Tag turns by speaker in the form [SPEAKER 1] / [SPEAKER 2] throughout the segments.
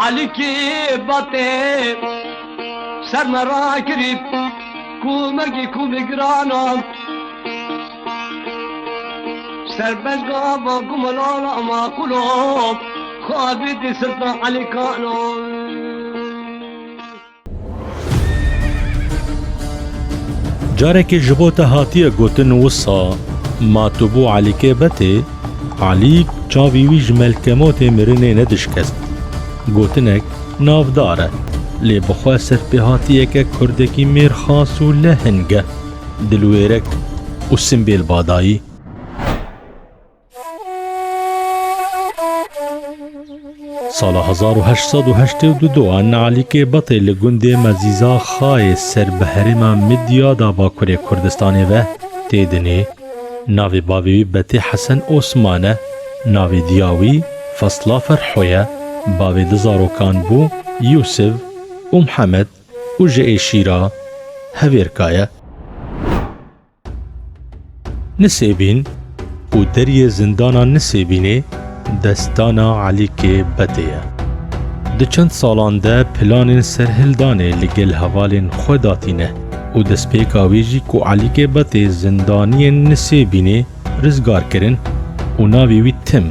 [SPEAKER 1] علی کی باته سر مرا کرد کو مرگی کو بگرانم سر بزگا با گملالا ما قلوب خوابید سلطان علی کانو.
[SPEAKER 2] جارك جبوت هاتيه گوتن وصا ما تبو علي كبته علي چاوي وي جمل كموت مرنه ندشكست گوتنك نافداره لي بخوا سر بهاتيه ك كردكي مير خاص لهنگه دلويرك وسمبيل باداي سال 1882 ان علی که بطه لگنده مزیزا خای سر بهرما مدیادا با کره کردستانی و تیدنی ناوی باوی بطه حسن عثمانه ناوی دیاوی فصلا فرحویه باوی دزاروکان بو یوسف و محمد و جئی شیرا هویرکایه نسیبین و دری زندانا نسیبینه دستانا علی که بطیه ده چند سالان ده پلان سرهلدانه لگل حوالین خوداتینه و دست پیکاویجی که علی که بطی زندانی نسیبینه رزگار کرن و ناویوی تم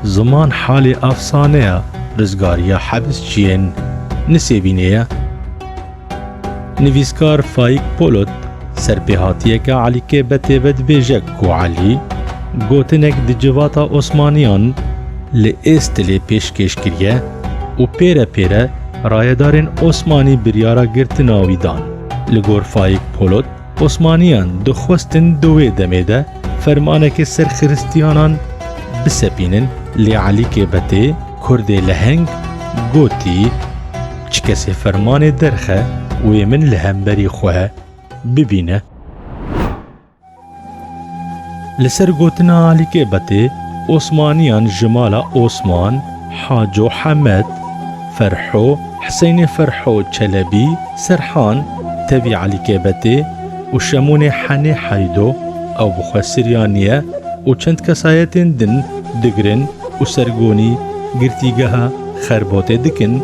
[SPEAKER 2] زمان حال افسانه رزگاری حبس چین نسیبینه نویسکار فایک پولوت سرپیهاتیه که علی که بطی ود بیجک که علی گوتنک دی جواتا عثمانیان لئیستلی پیشکش کریه و پیره پیره رایدارین عثمانی بریارا گرتناوی دان. لگور فایک پولوت عثمانیان دخوستن دوی دمیده فرمانه که سر خریستیانان بسپینن لی علی که بطه کرد لهنگ گوتی چه کسی فرمان درخه و من لهمبری خواه ببینه. لسر گوتنا علی که بطه عثمانیان جمالا عثمان حاجو حمد فرحو حسین فرحو چلبی سرحان تبی علی که بطه و شمون حنی حیدو او بخوا سریانیه و چند کسایتین دن دگرن و سرگونی گرتیگه خربوت دکن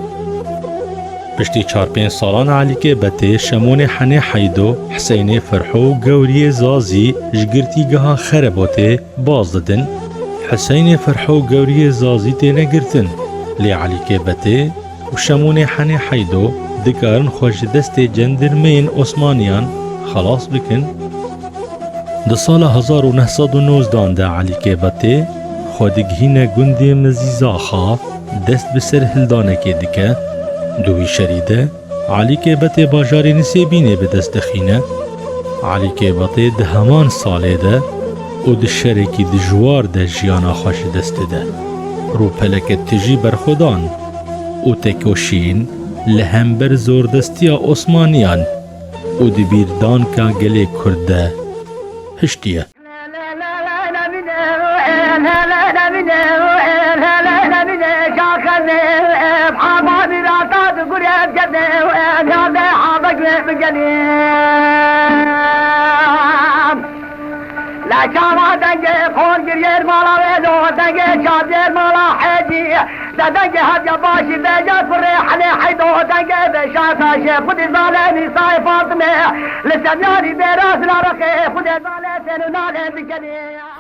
[SPEAKER 2] پشتی 4-5 سالان علی که بطه شمون حنی حیدو حسین فرحو گوری زازی جگرتیگه خربوت باز ددن حسین فرحو گوری زازی تینه گرتن لی علی که بطه و شمون حنی حیدو دکارن خوش دست جندرمین عثمانیان خلاص بکن. ده سال 1919 ده علی که بطه خودگهین گنده مزیزا خاف دست بسر هلدانه که دکه دوی شریده علی که بطه باجاری نسیبینه به دست دخینه علی که بطه ده همان ساله ده و ده شرکی ده جوار ده جیانا خوش دست ده رو پلکت تجی برخودان و تکوشین لهمبر زوردستی عثمانیان و ده بیردان که گلی کرده هشتیه
[SPEAKER 3] لا شارع دنجي خون جرير مالا ويدو دنجي شادير مالا حجي دا دنجي هديا باشي بيجات فريح علي حيدو دنجي بشاكا شي خدي زاليني ساي فاطمي لسنياني براس العرقي خدي زاليني سنو نالي بكني